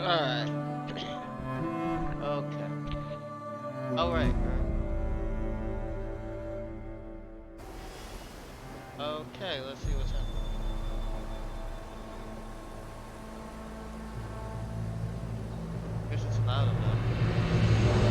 Alright. Okay. Alright. Okay, let's see what's happening. Guess it's loud enough.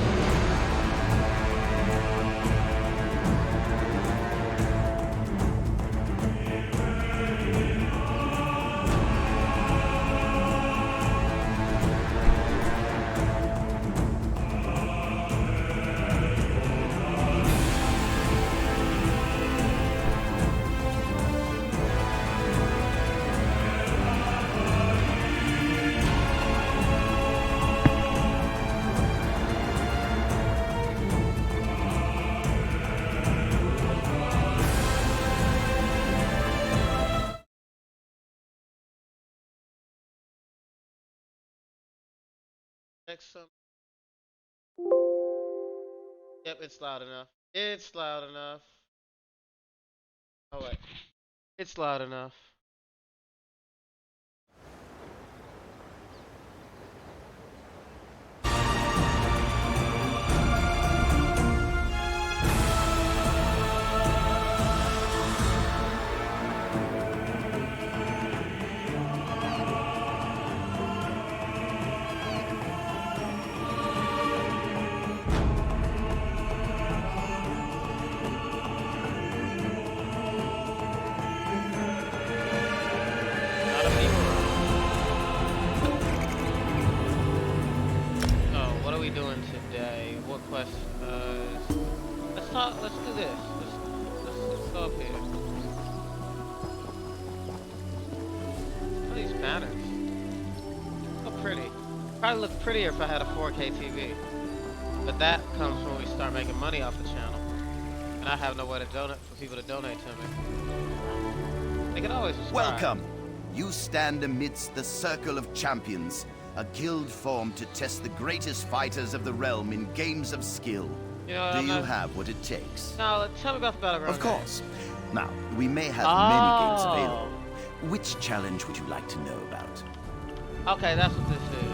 Next some. Yep, it's loud enough. It's loud enough. Oh wait. It's loud enough. Not a people. Oh, what are we doing today? What quest? Let's talk. Let's do this. Let's go up here. What are these banners? So pretty. Probably look prettier if I had a 4K TV. But that comes when we start making money off the channel, and I have no way to donate for people to donate to me. They can always subscribe. Welcome. You stand amidst the Circle of Champions, a guild formed to test the greatest fighters of the realm in games of skill. You know, Do I'm you not- have what it takes? No, tell me about the battleground. Of course. Now, we may have Oh. many games available. Which challenge would you like to know about? Okay, that's what this is.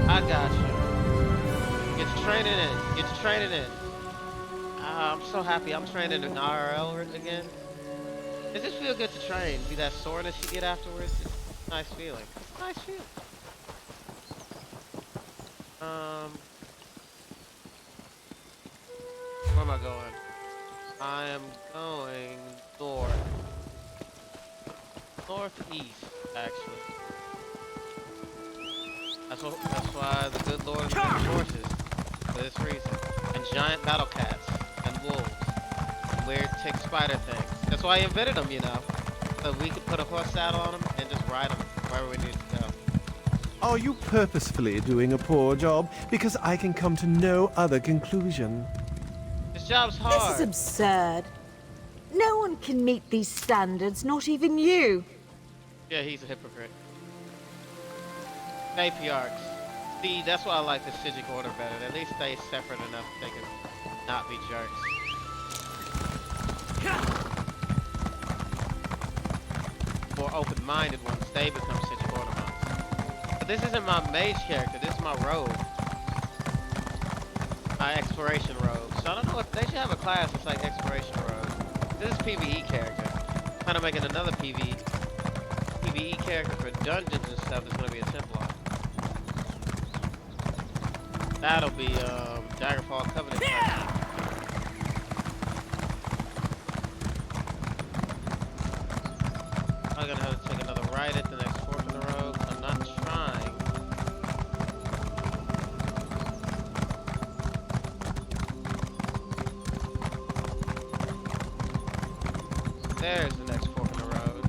I got you. Get your training in. Get your training in. I'm so happy. I'm training in IRL again. Does this feel good to train? Be that soreness you get afterwards? It's a nice feeling. It's a nice feeling. Where am I going? I am going north. Northeast, actually. That's why the good Lord is making horses. For this reason. And giant battle cats. And wolves. And weird tick spider things. That's why I invented them, you know. So we could put a horse saddle on them and just ride them wherever we need to go. Are you purposefully doing a poor job? Because I can come to no other conclusion. This job's This hard. is absurd. No one can meet these standards, not even you. Yeah, he's a hypocrite. Matriarchs. See, that's why I like the Sigic Order better. At least they separate enough they can not be jerks. More open-minded ones, they become Sigic Order monks. But this isn't my mage character, this is my rogue. My exploration rogue. So I don't know if they should have a class that's like exploration rogue. This is PvE character. Kind of making another PvE character for dungeons and stuff is gonna be a Templar. That'll be Daggerfall Covenant. I'm gonna have to take another right at the next fork in the road. I'm not trying There's the next fork in the road.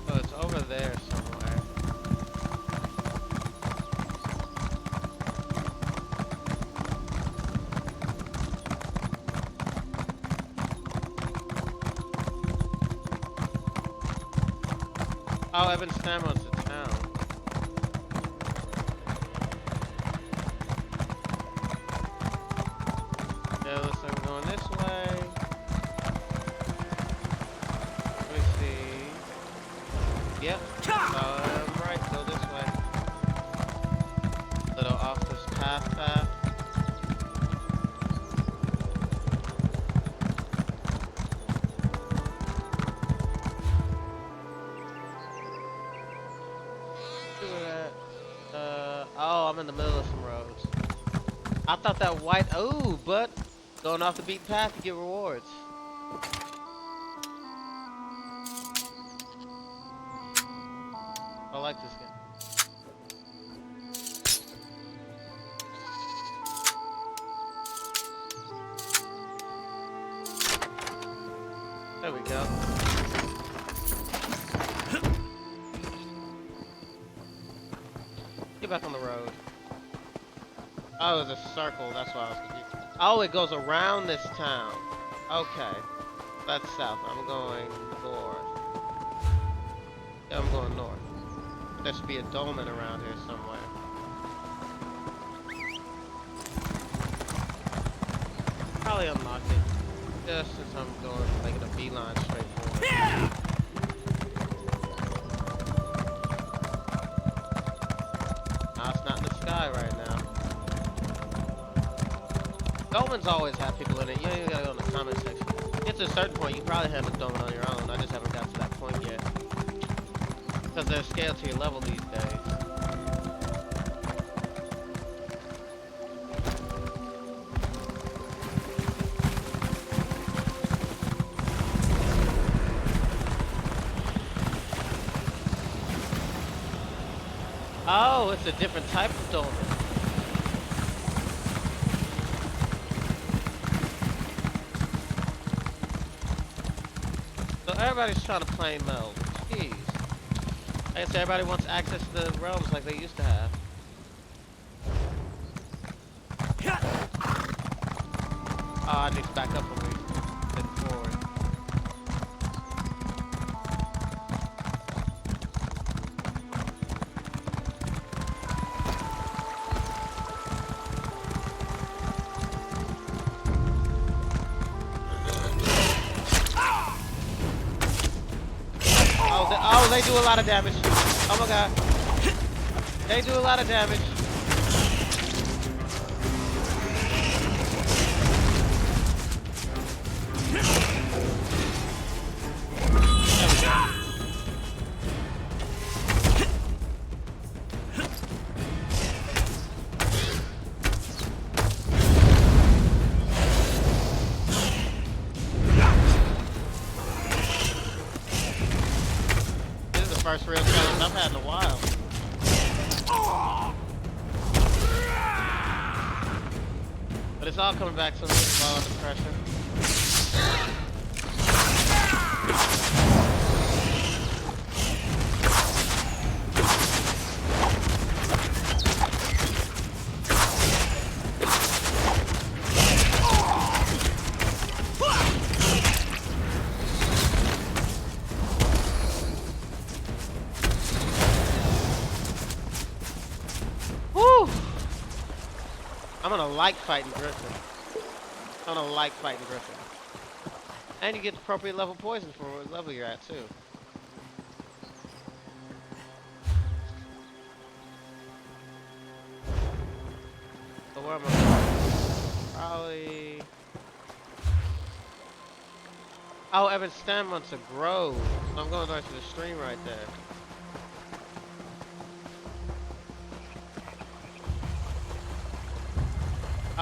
Oh, it's over there somewhere. Oh, Evan Stammo's the town. Yeah, looks like we're going this way. Let me see. Yep. Right, go this way. Little off this path. Oh, I'm in the middle of some roads. I thought that white, oh, but going off the beaten path, you get rewards. I like this game. There we go. Get back on the road. Oh, it was a circle. That's why I was confused. Oh, it goes around this town. Okay. That's south. I'm going north. Yeah, I'm going north. There should be a dolmen around here somewhere. Probably unlocked it. Just since I'm going, making a beeline straight forward. Yeah! It's not in the sky right now. Dolmens always have people in it. You don't even gotta go in the comment section. Get to a certain point, you probably have a dolmen on your own. I just haven't got to that point yet. Because they're scaled to your level these days. Oh, it's a different type of dolmen. So everybody's trying to play meld. Jeez. I guess everybody wants access to the realms like they used to have. Oh, I need to back up a week. Then forward. Oh, they do a lot of damage. Oh my god. They do a lot of damage. First real challenge I've had in a while. But it's all coming back to me while under pressure. I'm gonna like fighting Griffin. I'm gonna like fighting Griffin. And you get the appropriate level poison for what level you're at too. So where am I going? Probably... Oh, Evan Stam wants a grove. So I'm going right to the stream right there.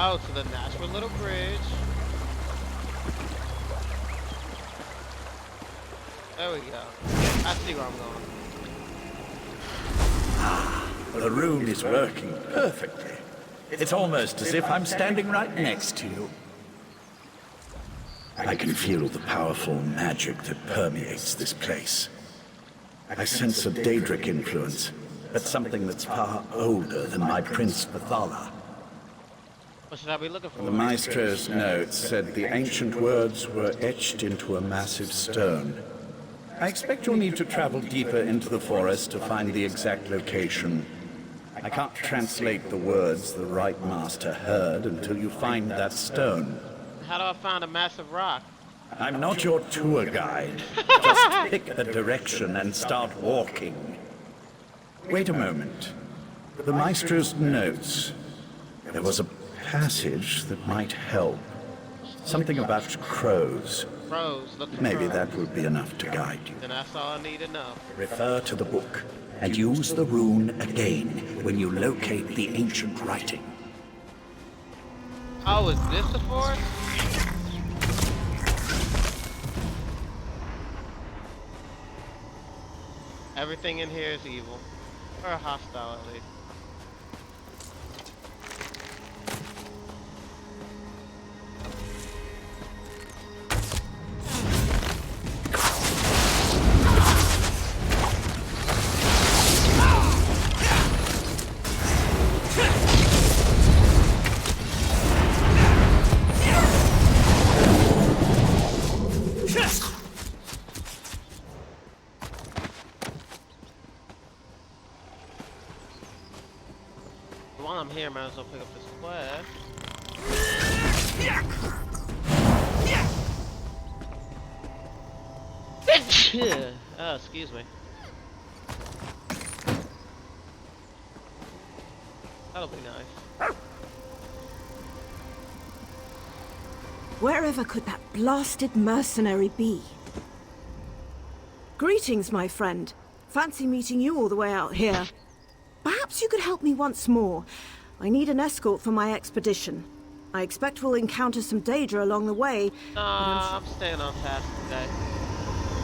Oh, to the Nashville Little Bridge. There we go. I see where I'm going. The room is working perfectly. It's almost as if I'm standing right next to you. I can feel the powerful magic that permeates this place. I sense a Daedric influence, but something that's far older than my Prince Vathala. What should I be looking for? The Maestro's notes said the ancient words were etched into a massive stone. I expect you'll need to travel deeper into the forest to find the exact location. I can't translate the words the right master heard until you find that stone. How do I find a massive rock? I'm not your tour guide. Just pick a direction and start walking. Wait a moment. The Maestro's notes. There was a passage that might help. Something about crows. Crows, look for Maybe crows. that would be enough to guide you. Then that's all I need to know. Refer to the book and use the rune again when you locate the ancient writing. Oh, is this the forest? Everything in here is evil. Or hostile, at least. While I'm here, might as well pick up this quest. Oh, excuse me. That'll be nice. Wherever could that blasted mercenary be? Greetings, my friend. Fancy meeting you all the way out here. Perhaps you could help me once more. I need an escort for my expedition. I expect we'll encounter some Daedra along the way. Nah, I'm staying on task today.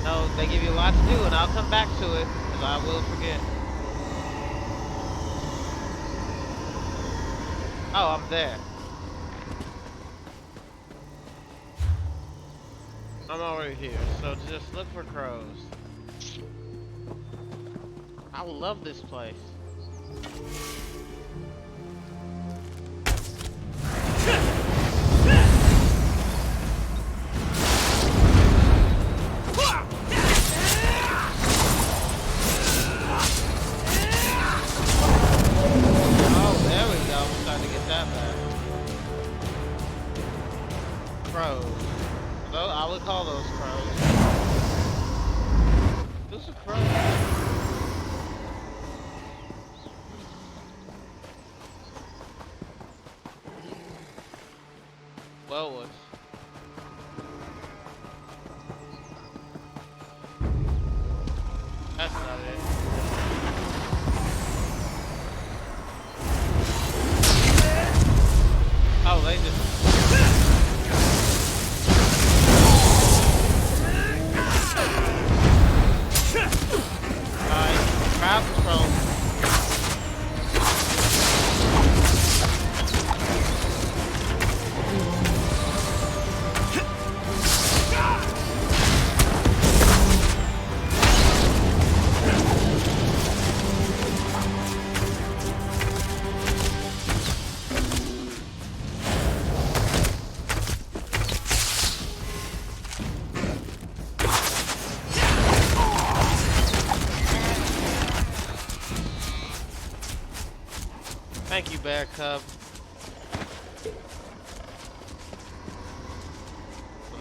No, they give you a lot to do, and I'll come back to it, because I will forget. Oh, I'm there. I'm already here, so just look for crows. I love this place. Oh, there we go. We're starting to get that back. Crows. Though I would call those crows. Those are crows. Wellwoods. That's not it. Oh, they just... Alright, crowd control. Thank you, Bear Cub.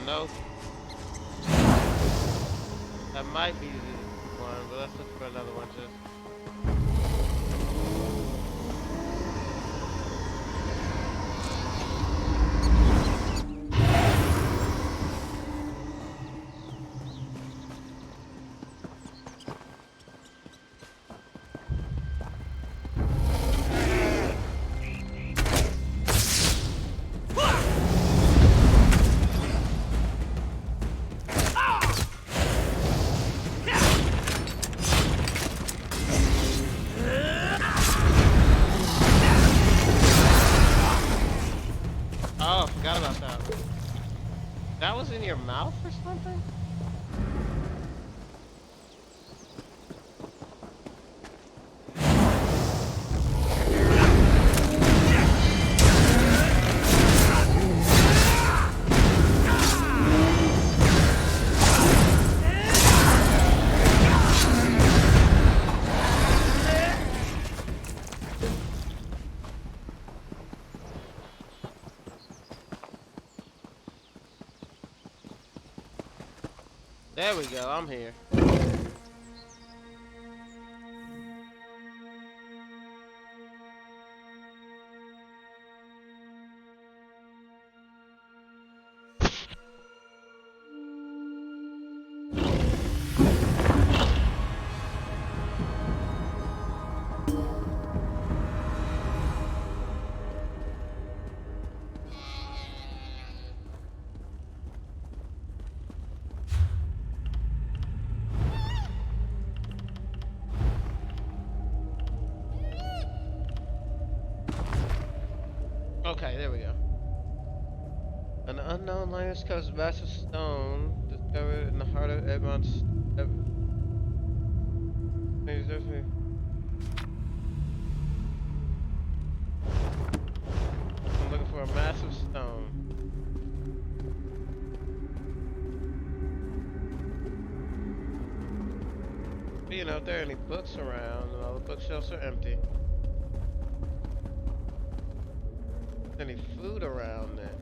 No. That might be the one, but let's look for another one just. Oh, I forgot about that. That was in your mouth or something? There we go, I'm here. Okay, there we go. An unknown Linus Coast massive stone discovered in the heart of Egmont's. I'm looking for a massive stone. You know, if there are any books around, and all the bookshelves are empty. Any food around there?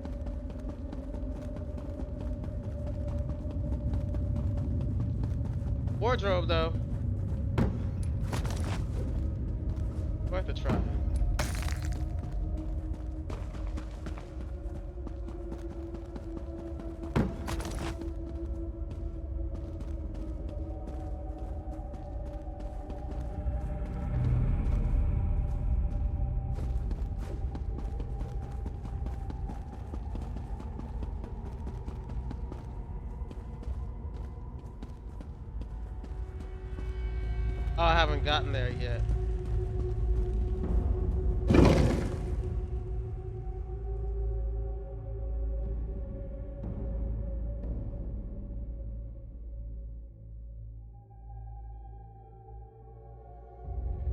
Wardrobe though. Worth a try. Oh, I haven't gotten there yet.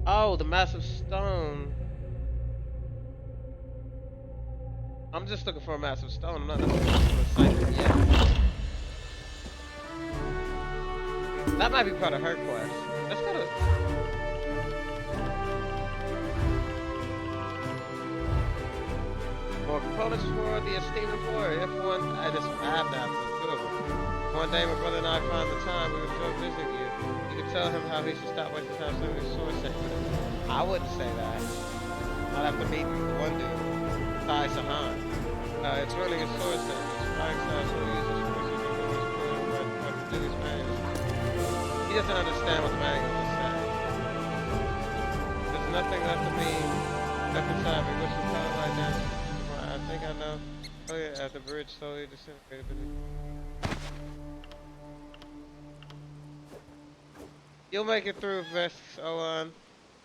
Oh, the massive stone. I'm just looking for a massive stone. I'm not looking for a site yet. That might be part of her quest. Let's go to... More components for the esteemed employer. If one... I have to have two of them. One day my brother and I find the time, we would go visit you. You could tell him how he should stop wasting time studying his sword safely. I wouldn't say that. I'd have to meet the one dude, Tai Sahan. It's really his sword set. It's flying style, so he uses what to do his manual. He doesn't understand what the manual is saying. There's nothing left of me left inside me, which is kind of like that. I think I know. Oh yeah, at the bridge slowly disintegrated. You'll make it through,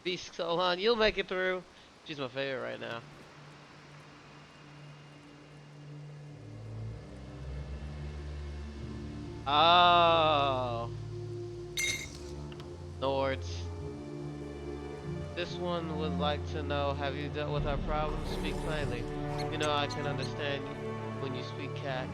Beast Solon. You'll make it through. She's my favorite right now. Oh. Nords. This one would like to know, have you dealt with our problems? Speak plainly. You know I can understand you when you speak cat.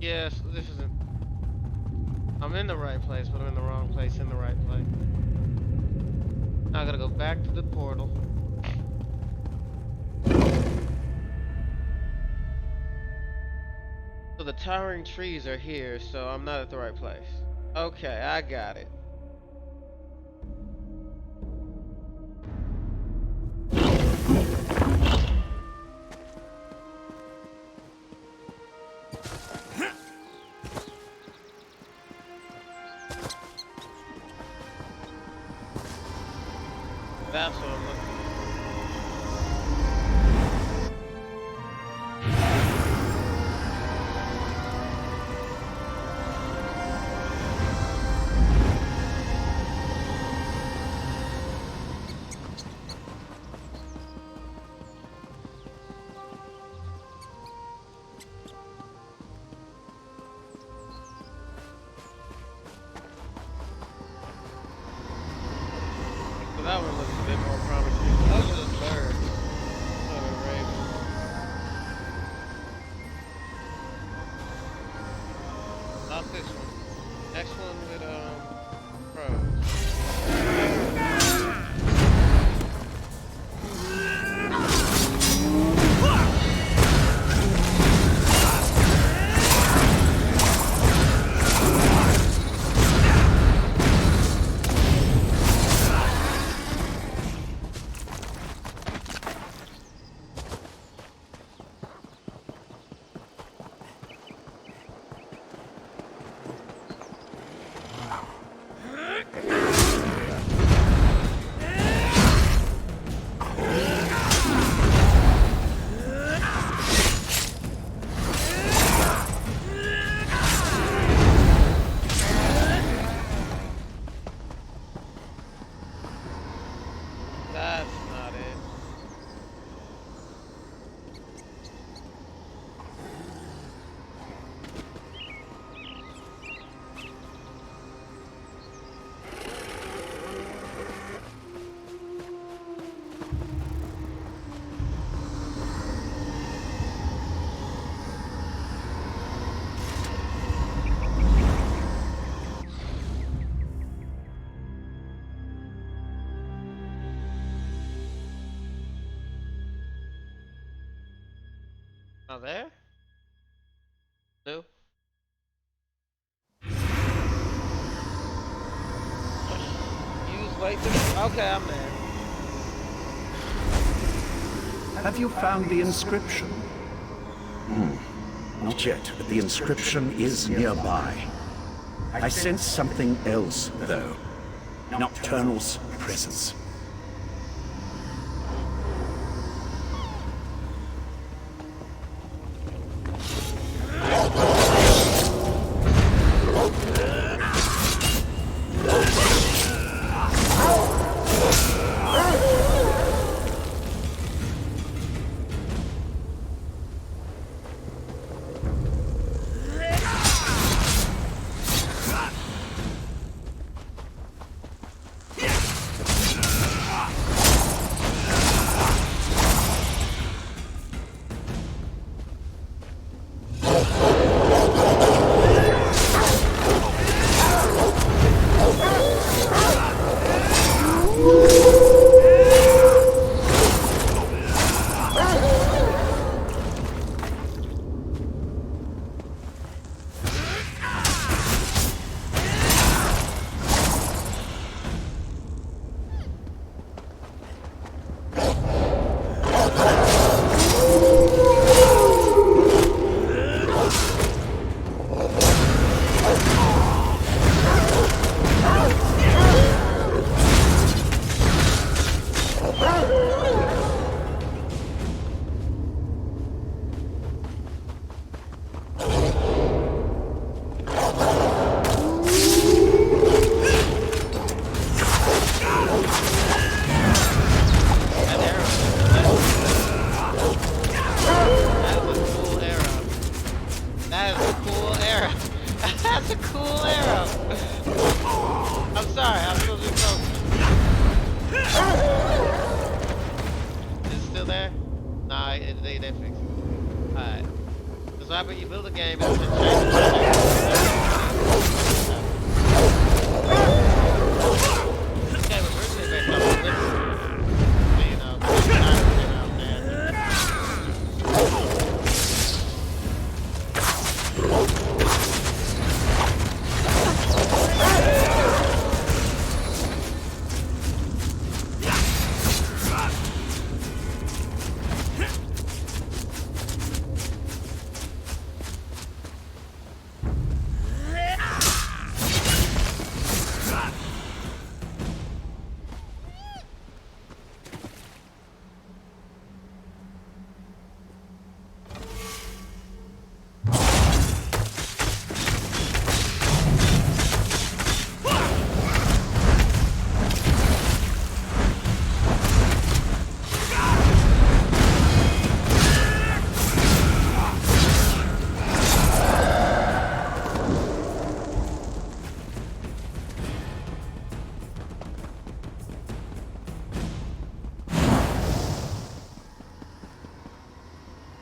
Yes, this isn't. I'm in the right place, but I'm in the wrong place in the right place. Now I gotta go back to the portal. So the towering trees are here, so I'm not at the right place. Okay, I got it. That's what I'm looking So that one looks a bit more promising. Those are the birds. Not a raven. Not this one. Next one with crows. That's not it. Not there? No. Use weight to... Okay, I'm there. Have you found the inscription? Not yet, but the inscription is nearby. I sense something else, though. Nocturnal's presence. Nah, they fixed it. Alright. Because after you build a game, it's been changed. This game was originally based off of Witcher. So, you know, it's not out there.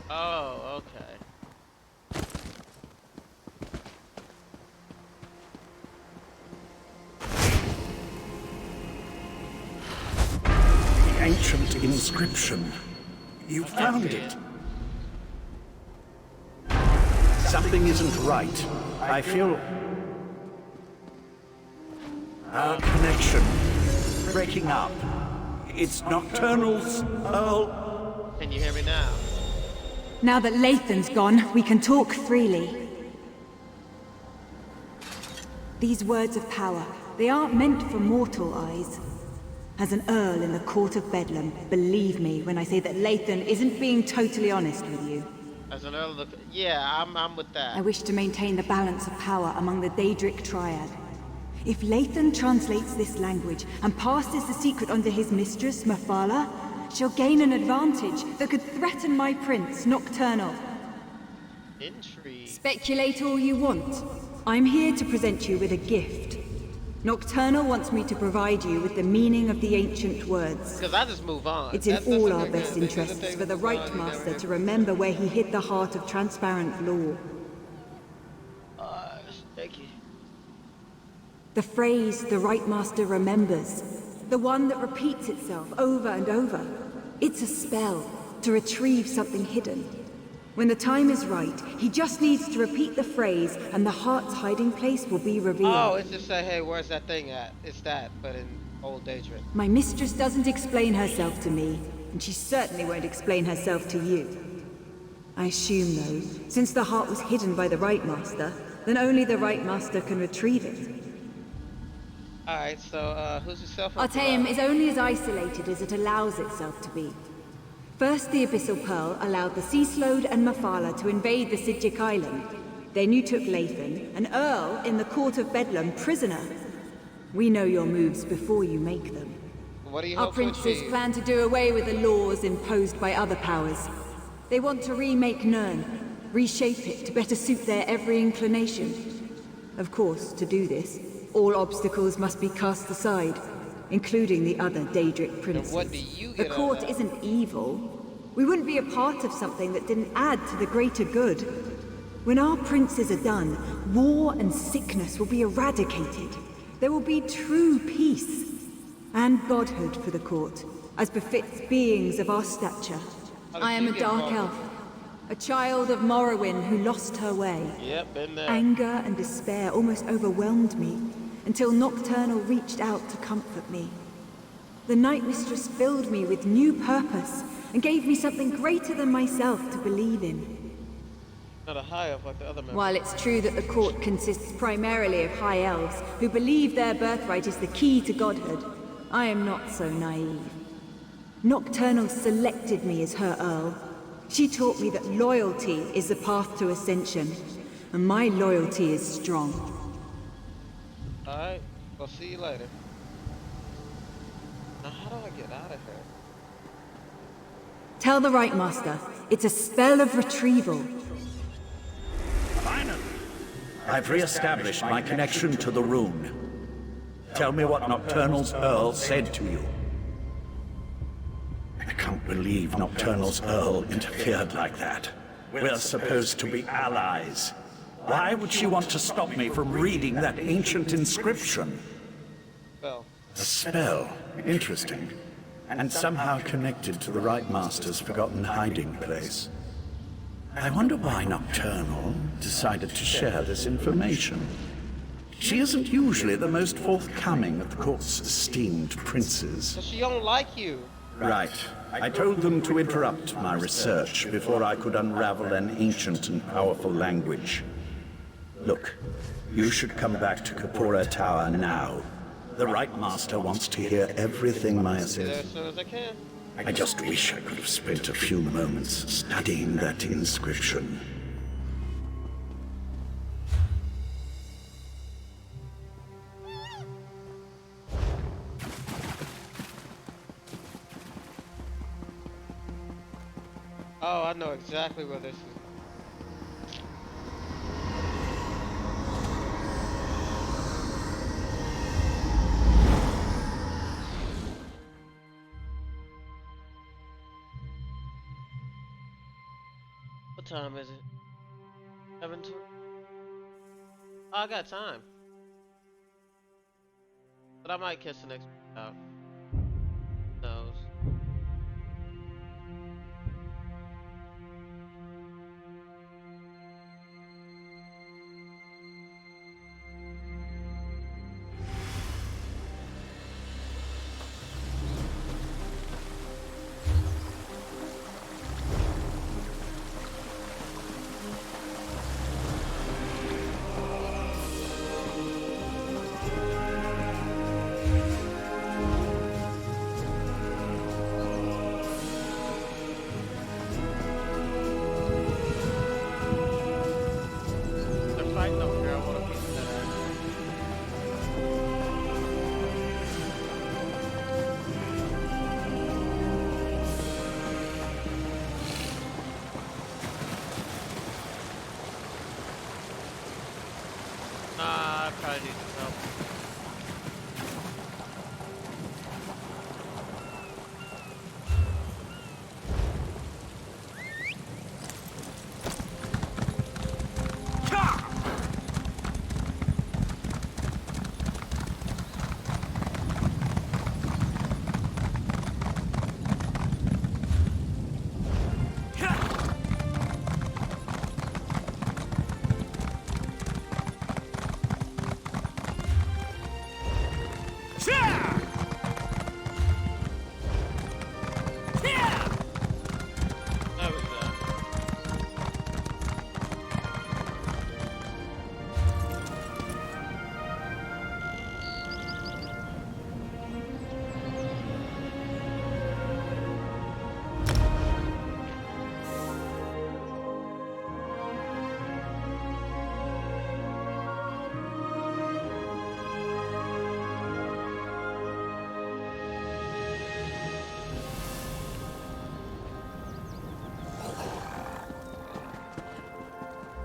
Oh, okay. The ancient inscription. You found it. Something isn't right. I feel... our connection breaking up. It's Nocturnal's Earl. Can you hear me now? Now that Lathan's gone, we can talk freely. These words of power, they aren't meant for mortal eyes. As an Earl in the Court of Bedlam, believe me when I say that Lathan isn't being totally honest with you. As an Earl of the... Yeah, I'm with that. I wish to maintain the balance of power among the Daedric Triad. If Lathan translates this language and passes the secret on to his mistress, Mephala, she'll gain an advantage that could threaten my prince, Nocturnal. Intrigue. Speculate all you want. I'm here to present you with a gift. Nocturnal wants me to provide you with the meaning of the ancient words. Because I just move on. It's in all our best interests for the Right Master to remember where he hid the heart of transparent law. Thank you. The phrase the Right Master remembers, the one that repeats itself over and over. It's a spell to retrieve something hidden. When the time is right, he just needs to repeat the phrase and the heart's hiding place will be revealed. Oh, it's just say, hey, where's that thing at? It's that, but in old Daedric. My mistress doesn't explain herself to me, and she certainly won't explain herself to you. I assume, though, since the heart was hidden by the Right Master, then only the Right Master can retrieve it. Alright, so, who's yourself? Artaeum is only as isolated as it allows itself to be. First, the Abyssal Pearl allowed the Sea Slode and Mephala to invade the Sidjic Island. Then you took Lathan, an Earl in the Court of Bedlam, prisoner. We know your moves before you make them. What do you Our hope to princes achieve? plan to do away with the laws imposed by other powers. They want to remake Nirn, reshape it to better suit their every inclination. Of course, to do this, all obstacles must be cast aside, including the other Daedric princes. what do you The get out court of that? isn't evil. We wouldn't be a part of something that didn't add to the greater good. When our princes are done, war and sickness will be eradicated. There will be true peace and godhood for the court, as befits beings of our stature. How did I am you a get dark involved? elf, a child of Morrowind who lost her way. Yep, been there. Anger and despair almost overwhelmed me, until Nocturnal reached out to comfort me. The Night Mistress filled me with new purpose, and gave me something greater than myself to believe in. Not a high elf like the other members. While it's true that the court consists primarily of high elves, who believe their birthright is the key to godhood, I am not so naive. Nocturnal selected me as her Earl. She taught me that loyalty is the path to ascension, and my loyalty is strong. Alright, we'll see you later. Now, how do I get out of here? Tell the Right Master, it's a spell of retrieval. Finally, I've re-established my connection to the rune. Tell me what Nocturnal's Earl said to you. can't believe Nocturnal's Earl interfered like that. We're supposed to be allies. Why would she want to stop me from reading that ancient inscription? Well, A spell. Interesting. And somehow connected to the Right Master's forgotten hiding place. I wonder why Nocturnal decided to share this information. She isn't usually the most forthcoming of the court's esteemed princes. so she don't like you. Right. I told them to interrupt my research before I could unravel an ancient and powerful language. Look, you should come back to Kapora Tower now. The Right Master wants to hear everything Maya Get there says. as soon as I can. I just wish I could have spent a few moments studying that inscription. Oh, I know exactly where this is. What time is it? 7:20. Oh, I got time. But I might catch the next one out. Who knows? They're fighting up here. I want a piece of that action. I probably need some help. There we go.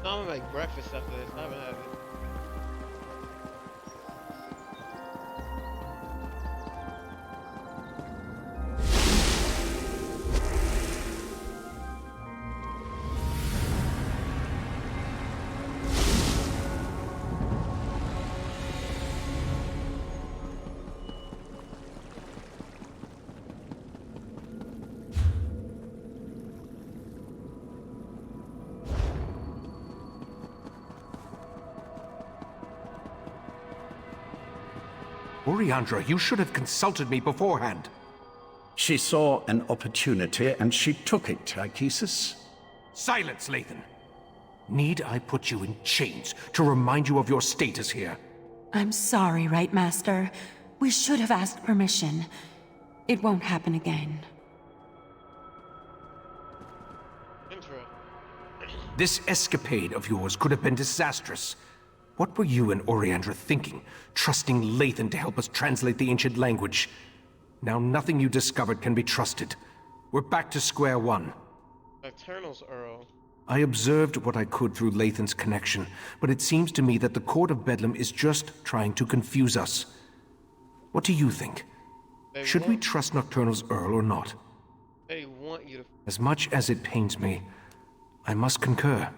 I'm gonna make breakfast after this. I haven't had it. Oriandra, you should have consulted me beforehand. She saw an opportunity and she took it, Tychesis. Silence, Lathan. Need I put you in chains to remind you of your status here? I'm sorry, Right Master. We should have asked permission. It won't happen again. Intro. This escapade of yours could have been disastrous. What were you and Oriandra thinking, trusting Lathan to help us translate the ancient language? Now nothing you discovered can be trusted. We're back to square one. Nocturnal's Earl. I observed what I could through Lathan's connection, but it seems to me that the Court of Bedlam is just trying to confuse us. What do you think? Should we trust Nocturnal's Earl or not? They want you to. As much as it pains me, I must concur.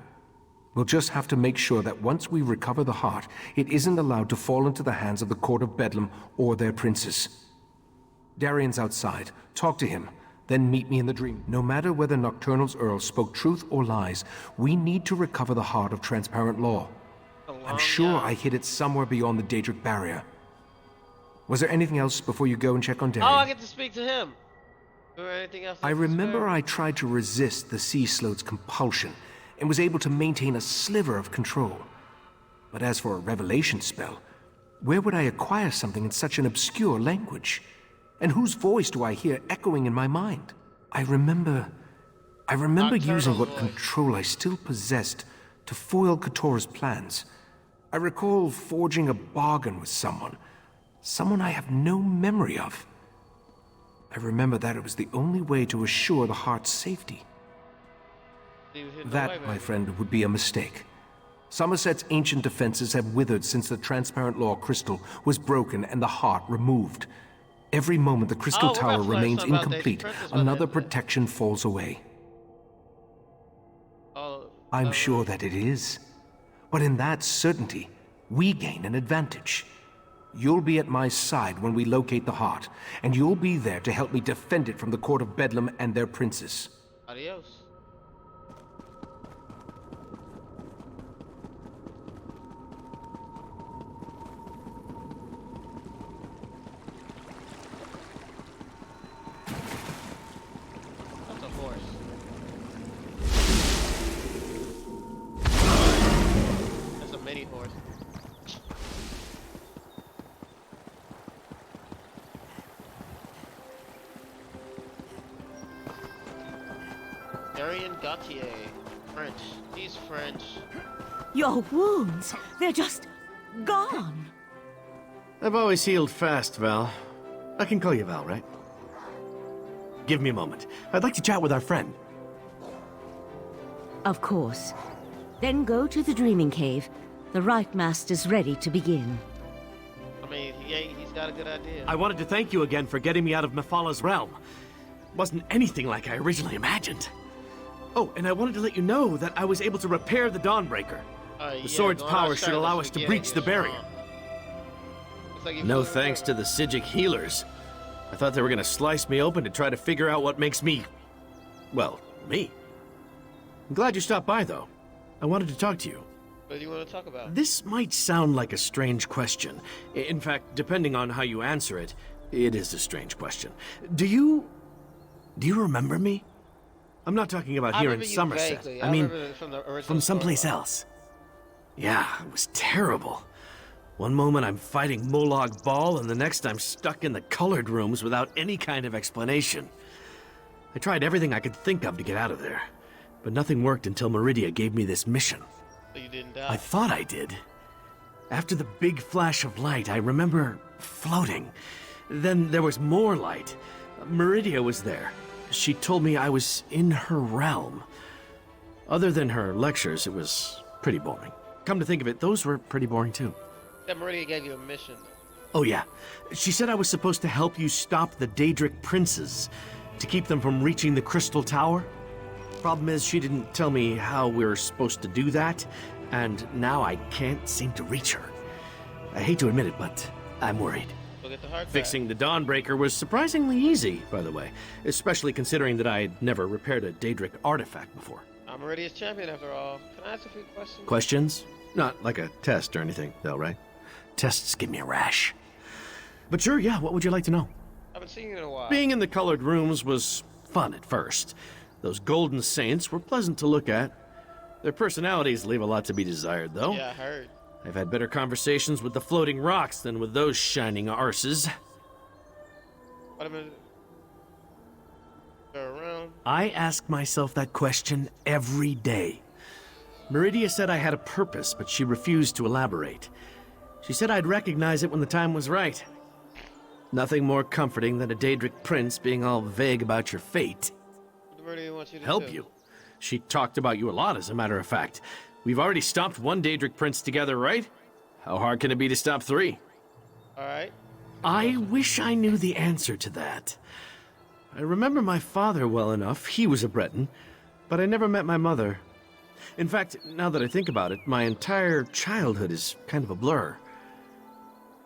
We'll just have to make sure that once we recover the heart, it isn't allowed to fall into the hands of the Court of Bedlam or their princes. Darian's outside. Talk to him, then meet me in the dream. No matter whether Nocturnal's Earl spoke truth or lies, we need to recover the heart of Transparent Law. I'm sure I hid it somewhere beyond the Daedric barrier. Was there anything else before you go and check on Darian? Oh, I get to speak to him. Or anything else? I remember I tried to resist the Sea Sloat's compulsion and was able to maintain a sliver of control. But as for a revelation spell, where would I acquire something in such an obscure language? And whose voice do I hear echoing in my mind? I remember using what control I still possessed to foil Katora's plans. I recall forging a bargain with someone I have no memory of. I remember that it was the only way to assure the heart's safety. That, my friend, would be a mistake. Somerset's ancient defenses have withered since the Transparent Law crystal was broken and the heart removed. Every moment the crystal tower remains incomplete, another protection falls away. I'm sure that it is. But in that certainty, we gain an advantage. You'll be at my side when we locate the heart, and you'll be there to help me defend it from the Court of Bedlam and their princes. Adios. That's a horse. That's a mini horse. Darian Gautier, French. He's French. Your wounds, they're just gone. I've always healed fast, Val. I can call you Val, right? Give me a moment. I'd like to chat with our friend. Of course. Then go to the Dreaming Cave. The Rite Master's ready to begin. I mean, he's got a good idea. I wanted to thank you again for getting me out of Mephala realm. Wasn't anything like I originally imagined. Oh, and I wanted to let you know that I was able to repair the Dawnbreaker. The sword's power should allow us to breach the barrier. No thanks to the Psijic healers. I thought they were gonna slice me open to try to figure out what makes me... well, me. I'm glad you stopped by, though. I wanted to talk to you. What do you want to talk about? This might sound like a strange question. In fact, depending on how you answer it, it is a strange question. Do you remember me? I'm not talking about here in Somerset. I mean, from someplace else. Yeah, it was terrible. One moment I'm fighting Molag Bal, and the next I'm stuck in the colored rooms without any kind of explanation. I tried everything I could think of to get out of there, but nothing worked until Meridia gave me this mission. So you didn't die? I thought I did. After the big flash of light, I remember floating. Then there was more light. Meridia was there. She told me I was in her realm. Other than her lectures, it was pretty boring. Come to think of it, those were pretty boring too. That Meridia gave you a mission. Oh yeah. She said I was supposed to help you stop the Daedric princes, to keep them from reaching the Crystal Tower. Problem is, she didn't tell me how we were supposed to do that, and now I can't seem to reach her. I hate to admit it, but I'm worried. Fixing the Dawnbreaker was surprisingly easy, by the way, especially considering that I'd never repaired a Daedric artifact before. I'm Meridia's champion after all. Can I ask a few questions? Questions? Not like a test or anything, though, right? Tests give me a rash. But sure, yeah, what would you like to know? I haven't seen you in a while. Being in the colored rooms was fun at first. Those golden saints were pleasant to look at. Their personalities leave a lot to be desired, though. Yeah, I heard. I've had better conversations with the floating rocks than with those shining arses. What a minute. They're around. I ask myself that question every day. Meridia said I had a purpose, but she refused to elaborate. She said I'd recognize it when the time was right. Nothing more comforting than a Daedric prince being all vague about your fate. What did Meridia want you to Help do? you. She talked about you a lot, as a matter of fact. We've already stopped one Daedric prince together, right? How hard can it be to stop 3? Alright. I wish I knew the answer to that. I remember my father well enough. He was a Breton, but I never met my mother. In fact, now that I think about it, my entire childhood is kind of a blur.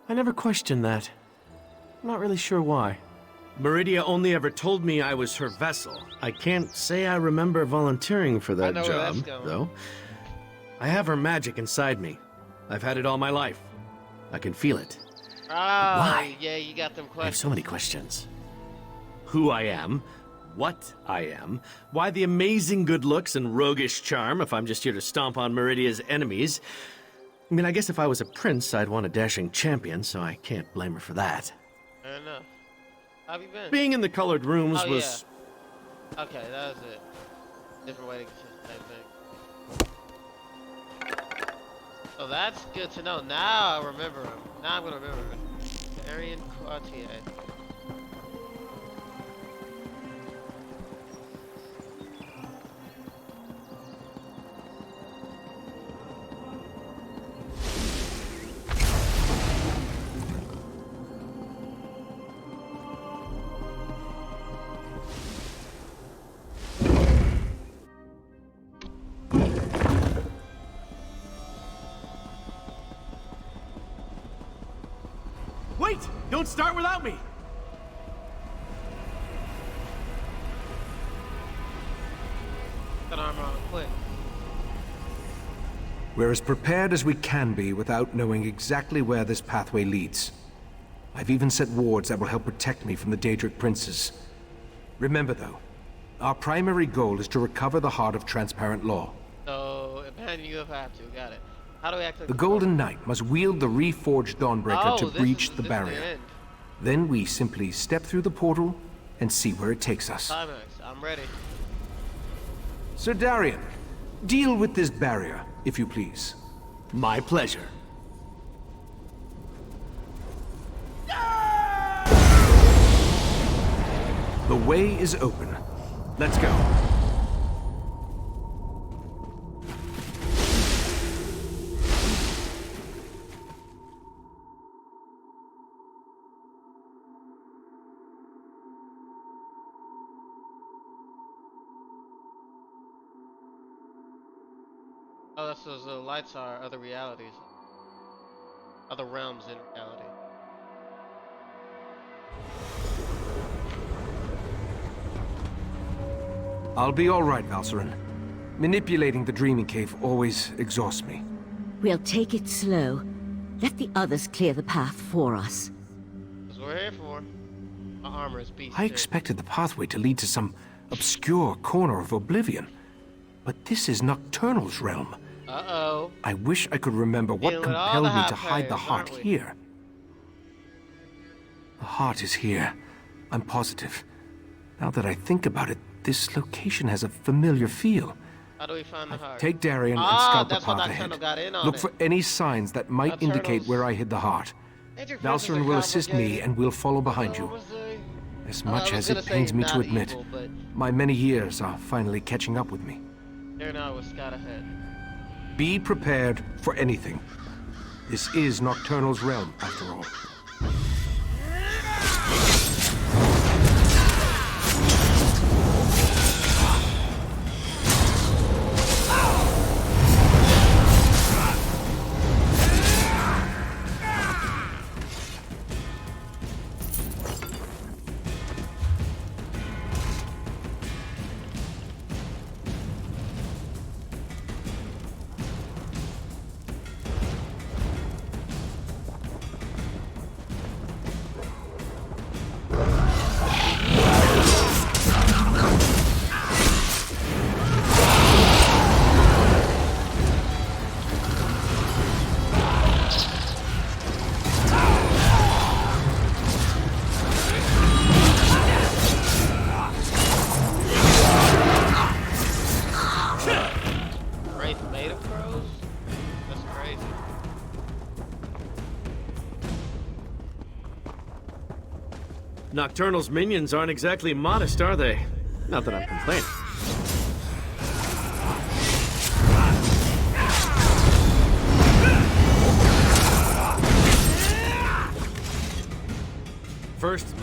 I never questioned that. I'm not really sure why. Meridia only ever told me I was her vessel. I can't say I remember volunteering for that job, though. I have her magic inside me. I've had it all my life. I can feel it. Oh, why? Yeah, you got them questions. I have so many questions. Who I am, what I am, why the amazing good looks and roguish charm if I'm just here to stomp on Meridia's enemies. I mean, I guess if I was a prince, I'd want a dashing champion, so I can't blame her for that. Fair enough. How have you been? Being in the colored rooms was... Yeah. Okay, that was it. Different way to get the same thing. So that's good to know. Now I remember him. Now I'm gonna remember him. Arian Quartier. Wait! Don't start without me! That armor on quick. We're as prepared as we can be without knowing exactly where this pathway leads. I've even set wards that will help protect me from the Daedric princes. Remember though, our primary goal is to recover the heart of Transparent Law. So, imagine you have to. Got it. How do we actually... The Golden Knight must wield the reforged Dawnbreaker to breach the barrier. Then we simply step through the portal and see where it takes us. Timex, I'm ready. Sir Darian, deal with this barrier, if you please. My pleasure. The way is open. Let's go. Oh, that's those lights are other realities. Other realms in reality. I'll be all right, Valcerin. Manipulating the Dreaming Cave always exhausts me. We'll take it slow. Let the others clear the path for us. That's what we're here for. My armor is beast. I expected the pathway to lead to some obscure corner of Oblivion. But this is Nocturnal's realm. Uh-oh. I wish I could remember what compelled me to hide the heart here. The heart is here. I'm positive. Now that I think about it, this location has a familiar feel. How do we find the heart? Take Darian and scout the that's what path Nocturnal ahead. got in on Look it. for any signs that might indicate where I hid the heart. Valcerin will assist me and we'll follow behind you. As much as it pains me to admit, my many years are finally catching up with me. There now was scout ahead. Be prepared for anything. This is Nocturnal's realm, after all. Nocturnal's minions aren't exactly modest, are they? Not that I'm complaining. First...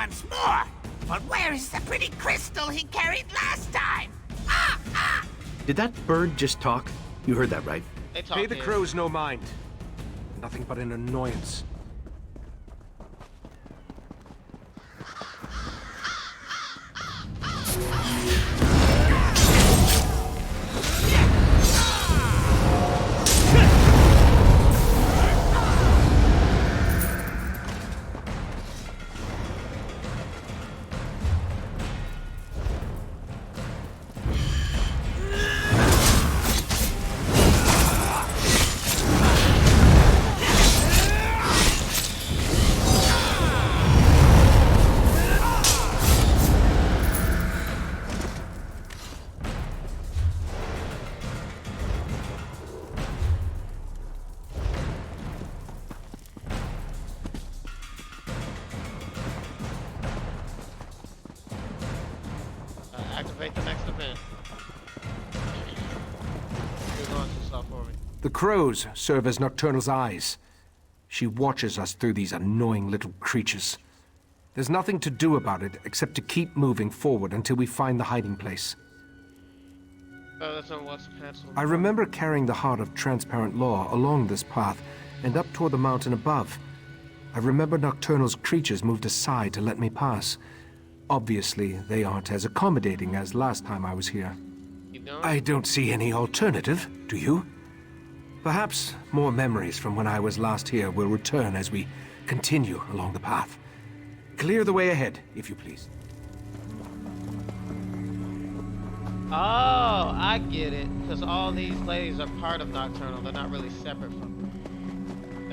once more. But where is the pretty crystal he carried last time? Ah, ah! Did that bird just talk? You heard that, right? Pay the crows no mind. Nothing but an annoyance. Activate the next event. You're going too slow for me. The crows serve as Nocturnal's eyes. She watches us through these annoying little creatures. There's nothing to do about it except to keep moving forward until we find the hiding place. I remember carrying the Heart of Transparent Law along this path and up toward the mountain above. I remember Nocturnal's creatures moved aside to let me pass. Obviously, they aren't as accommodating as last time I was here. I don't see any alternative, do you? Perhaps more memories from when I was last here will return as we continue along the path. Clear the way ahead, if you please. Oh, I get it. Because all these ladies are part of Nocturnal. They're not really separate from them.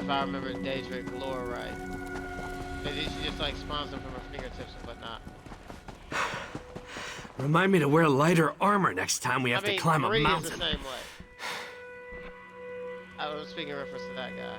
If I remember Daedric lore right. Maybe she just like spawns them from her fingertips and whatnot. Remind me to wear lighter armor next time we have to climb a mountain. Is the same way. I was speaking in reference to that guy.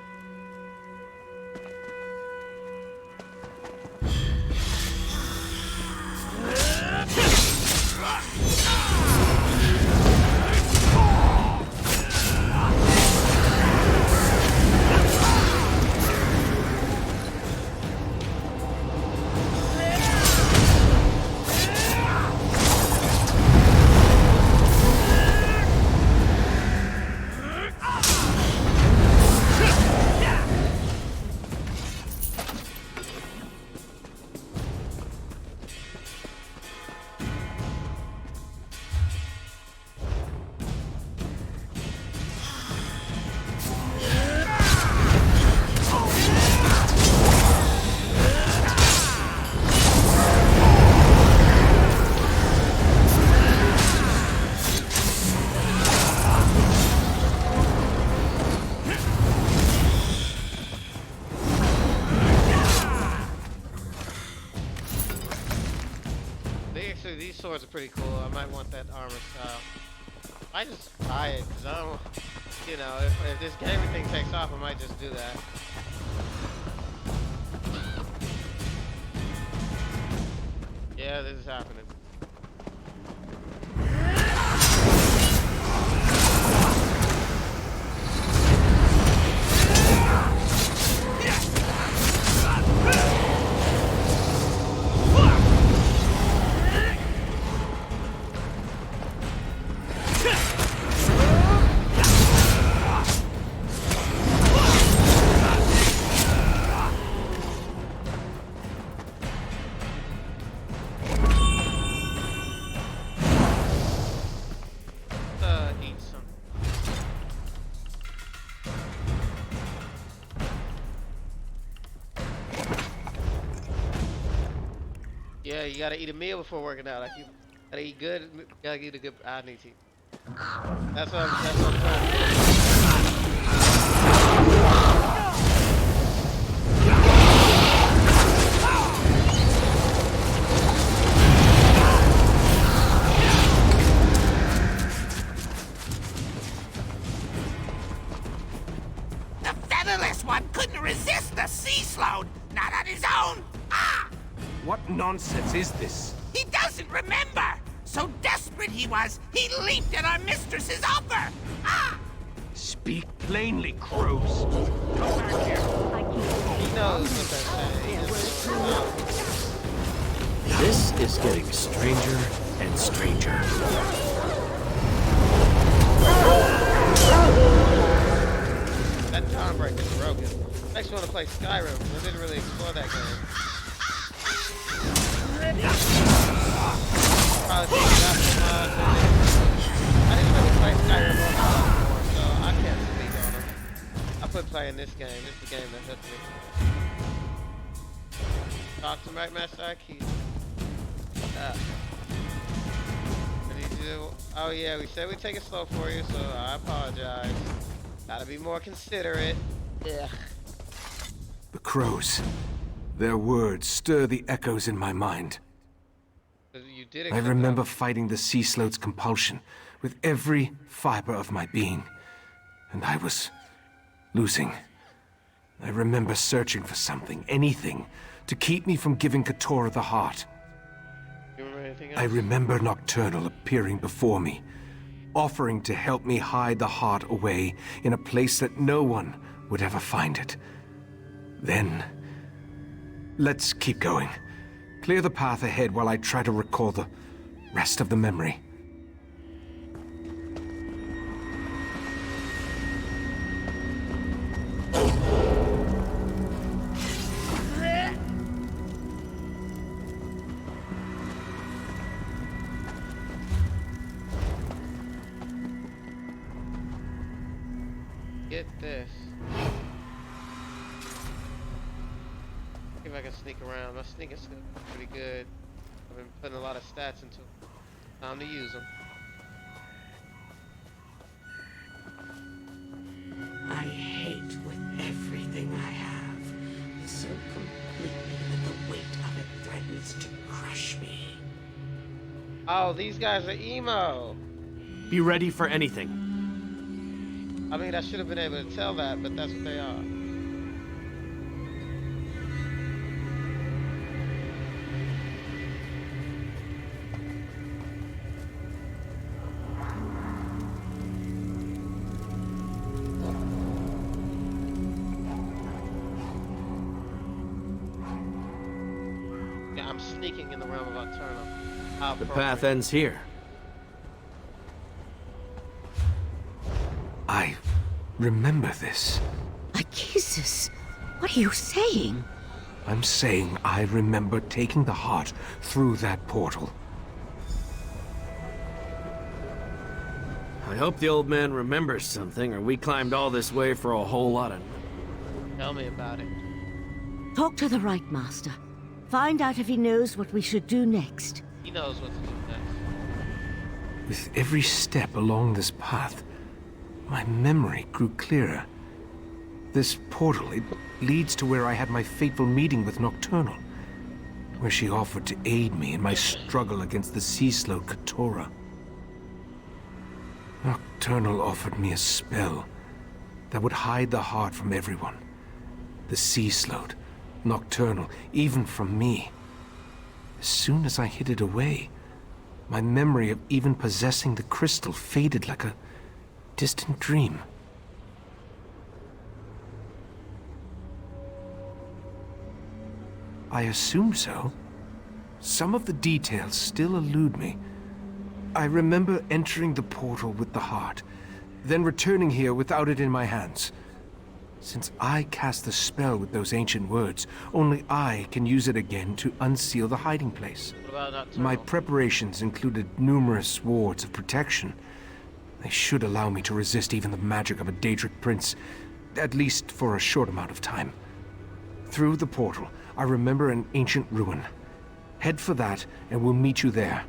These swords are pretty cool. I might want that armor style. I just buy it because I don't, you know, if this gaming thing takes off, I might just do that. Yeah, this is happening. Yeah, you gotta eat a meal before working out. Like you gotta eat good. Gotta eat a good. I need to. That's what I'm trying. The featherless one couldn't resist the sea sload, not on his own. Ah! What nonsense is this? He doesn't remember! So desperate he was, he leaped at our mistress's offer! Ah! Speak plainly, crows. Come back here. He knows what they're saying. is getting stranger and stranger. That time break is broken. Makes me want to play Skyrim, because I didn't really explore that game. Probably think about it, I didn't really play Skyrim before, so I can't speak on it. I put playing this game. This is the game that hooked me. Talk to Right Master Aki. Oh yeah, we said we'd take it slow for you, so I apologize. Gotta be more considerate. Ugh. The crows. Their words stir the echoes in my mind. You did I remember fighting the sea sloat's compulsion with every fiber of my being. And I was losing. I remember searching for something, anything, to keep me from giving Katora the heart. You remember anything else? I remember Nocturnal appearing before me, offering to help me hide the heart away in a place that no one would ever find it. Then, let's keep going. Clear the path ahead while I try to recall the rest of the memory. Get this. See if I can sneak around. My sneaking skills are pretty good. I've been putting a lot of stats into it. Time to use them. I hate with everything I have, so completely that the weight of it threatens to crush me. Oh, these guys are emo. Be ready for anything. I mean, I should have been able to tell that, but that's what they are. Yeah, I'm sneaking in the realm of Nocturnal. The path ends here. I remember this. Lycasus, what are you saying? I'm saying I remember taking the heart through that portal. I hope the old man remembers something, or we climbed all this way for a whole lot of... Tell me about it. Talk to the Right Master. Find out if he knows what we should do next. He knows what to do next. With every step along this path, my memory grew clearer. This portal, it leads to where I had my fateful meeting with Nocturnal, where she offered to aid me in my struggle against the sea sloat Katora. Nocturnal offered me a spell that would hide the heart from everyone. The sea sloat, Nocturnal, even from me. As soon as I hid it away, my memory of even possessing the crystal faded like a distant dream. I assume so. Some of the details still elude me. I remember entering the portal with the heart, then returning here without it in my hands. Since I cast the spell with those ancient words, only I can use it again to unseal the hiding place. What about Nocturnal? My preparations included numerous wards of protection. They should allow me to resist even the magic of a Daedric prince, at least for a short amount of time. Through the portal, I remember an ancient ruin. Head for that, and we'll meet you there.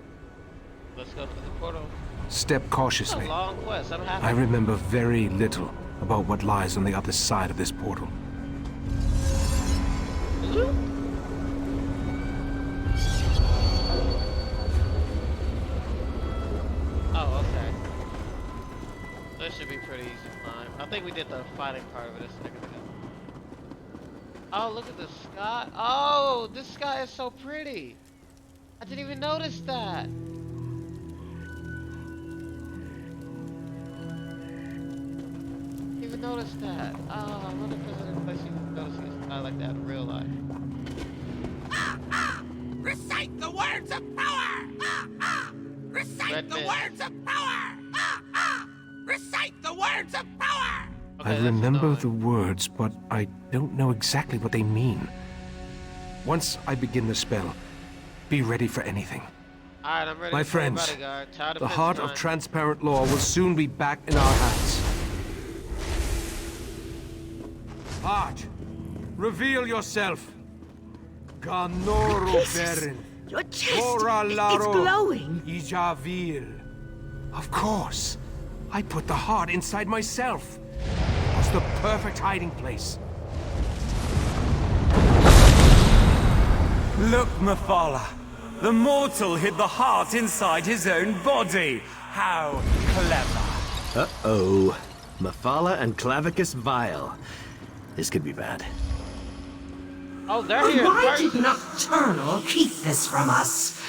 Let's go through the portal. Step cautiously. It's a long quest. I'm happy. I remember very little about what lies on the other side of this portal. Oh, okay. This should be pretty easy to climb. I think we did the fighting part of it a second ago. Oh, look at the sky. Oh, this sky is so pretty. I didn't even notice that. Didn't even notice that. Oh, I wonder if there's any place you can notice the sky like that in real life. Recite the words of power! Recite the words of power! Recite the words of power! I remember the words, but I don't know exactly what they mean. Once I begin the spell, be ready for anything. Alright, I'm ready. My to play friends, bodyguard. Child the defense heart of time. transparent law will soon be back in our hands. Heart, reveal yourself. Ganoro Beren. Your chest, it's glowing. Ijavil. Of course. I put the heart inside myself. It was the perfect hiding place. Look, Mephala. The mortal hid the heart inside his own body. How clever. Uh-oh. Mephala and Clavicus Vile. This could be bad. Oh, they're here. Why did Nocturnal keep this from us?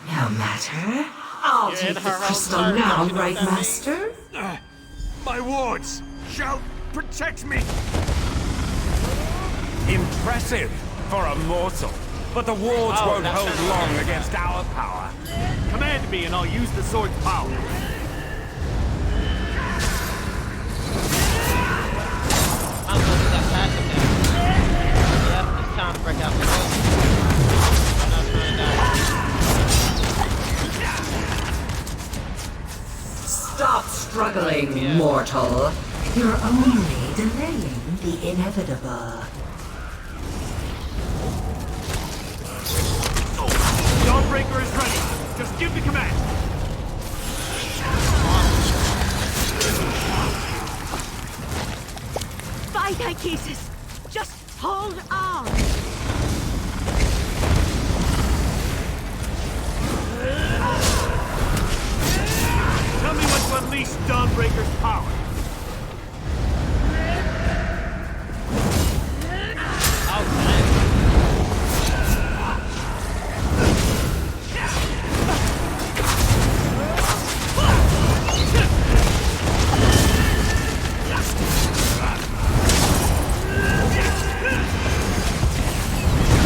No matter. I'll You're take in the her crystal home now, turret, you know right, what that Master? My wards shall protect me. Impressive for a mortal. But the wards Oh, won't that's hold not long bad. against our power. Command me and I'll use the sword's power. I'm gonna do that passive now. Yep, it's time to break out the rope. I'm not trying to die. Stop struggling, mortal. You're only delaying the inevitable. Dawnbreaker is ready. Just give the command. Fight, Ichesis! Just hold on! Tell me when to unleash Dawnbreaker's power.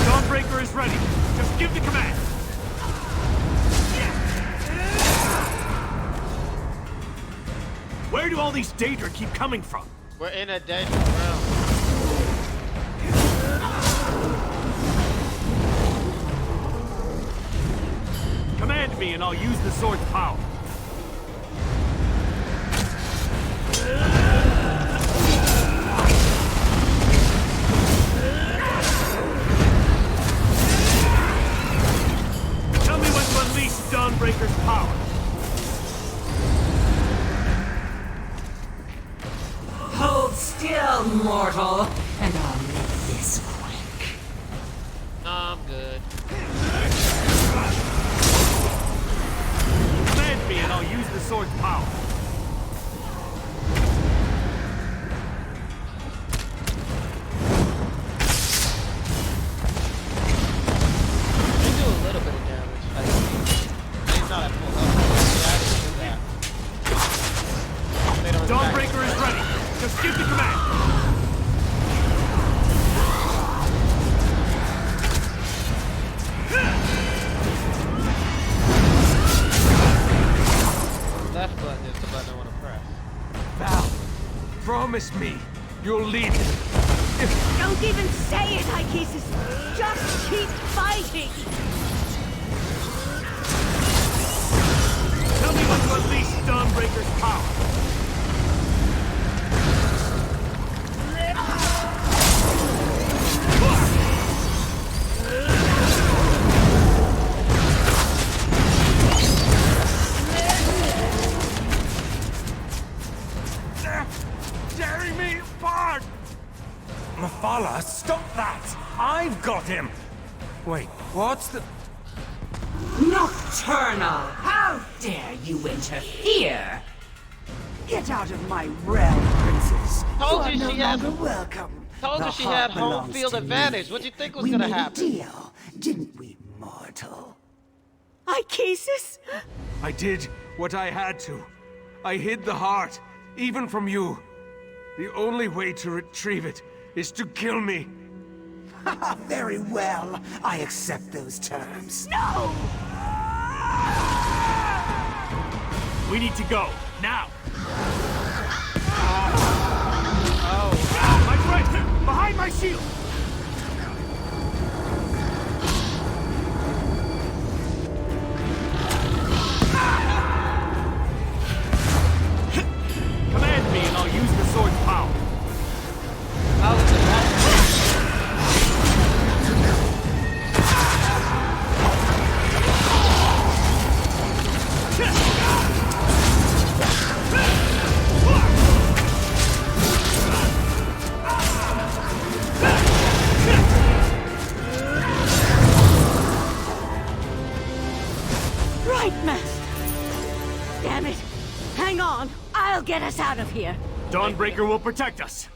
Dawnbreaker is ready. Just give the command. Where do all these Daedra keep coming from? We're in a dangerous realm. Command me and I'll use the sword's power. Tell me when to unleash Dawnbreaker's power. Hold still, mortal, and I'll make this quick. I'm good. Command me and I'll use the sword's power. They do a little bit of damage. Like, it's not at full health. Yeah, I didn't do that. They don't Dawnbreaker is ready. Just give the command. Left button is the button I want to press. Val, promise me you'll lead me. Don't even say it, Ichesis! Just keep fighting! Tell me when to unleash Dawnbreaker's power. Tearing me apart! Mephala, stop that! I've got him! Wait, what's the... Nocturnal! How dare you interfere? Get out of my realm, princess. Told you you are she no had- longer welcome. Told The you she heart had home belongs field to advantage. me. What'd you think was We gonna made happen? a deal, didn't we, mortal? Ichesis? I did what I had to. I hid the heart, even from you. The only way to retrieve it is to kill me. Very well. I accept those terms. No! We need to go, now! Oh. My friend! Behind my shield! Command me and I'll use the sword's power. Right, Master! Damn it! Hang on! I'll get us out of here! Dawnbreaker will protect us.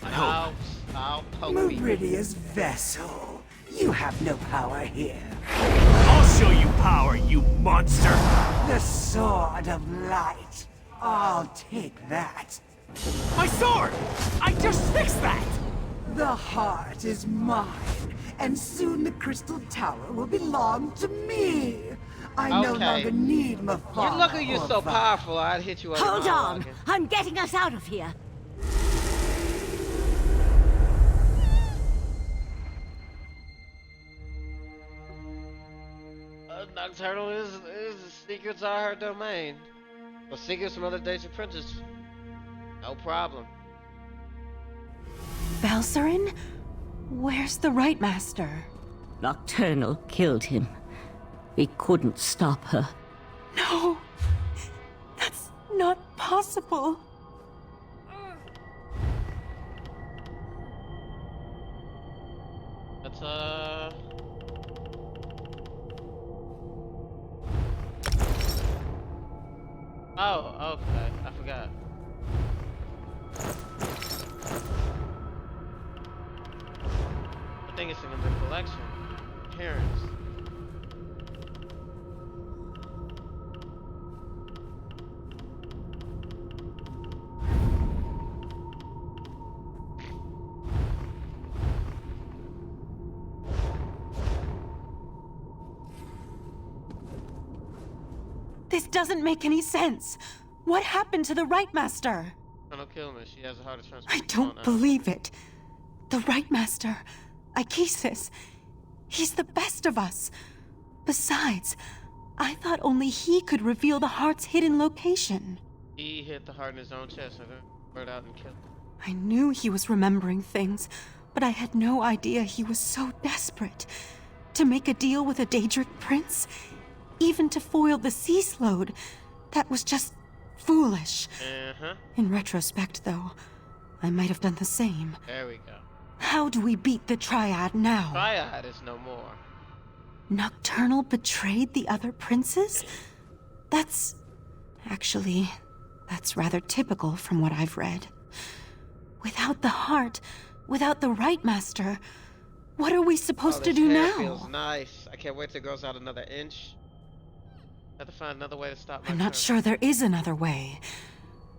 I hope. I'll poke me. Meridia's vessel. You have no power here. I'll show you power, you monster! The Sword of Light. I'll take that. My sword! I just fixed that! The heart is mine, and soon the Crystal Tower will belong to me. I no longer need Mephala. You look at you so powerful, I'd hit you. Hold on! I'm getting us out of here! Nocturnal is secrets are her domain. But secrets from other Daedric princes, no problem. Belzerin? Where's the Right Master? Nocturnal killed him. We couldn't stop her. No! That's not possible. That's Oh, okay. I forgot. I think it's in the collection. Appearance. This doesn't make any sense. What happened to the Right Master? Don't kill me. She has a heart of transfer. I don't believe it. The Right Master, Achesis, he's the best of us. Besides, I thought only he could reveal the heart's hidden location. He hit the heart in his own chest and burned out and killed. I knew he was remembering things, but I had no idea he was so desperate. To make a deal with a Daedric prince? Even to foil the Sea Slode? That was just foolish. In retrospect, though, I might have done the same. There we go. How do we beat the Triad now? Triad is no more. Nocturnal betrayed the other princes? That's rather typical from what I've read. Without the heart, without the Right Master, what are we supposed to do now? Feels nice. I can't wait till it grows out another inch. I have to find another way to stop. I'm not sure there is another way.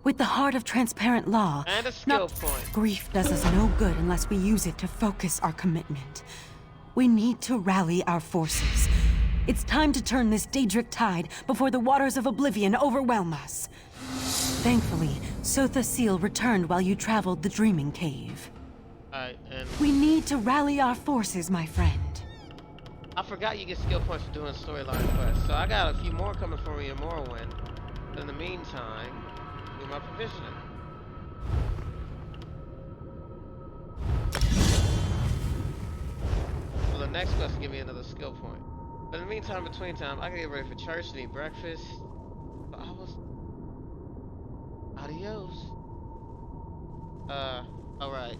With the heart of transparent law, and a skill point. Grief does us no good unless we use it to focus our commitment. We need to rally our forces. It's time to turn this Daedric tide before the waters of oblivion overwhelm us. Thankfully, Sotha Seal returned while you traveled the Dreaming Cave. Alright, and we need to rally our forces, my friend. I forgot you get skill points for doing storyline quests, so I got a few more coming for me in Morrowind. But in the meantime, do my provisioning. So the next quest will give me another skill point. But in the meantime, between time, I can get ready for church and eat breakfast. So I was... Adios. Alright.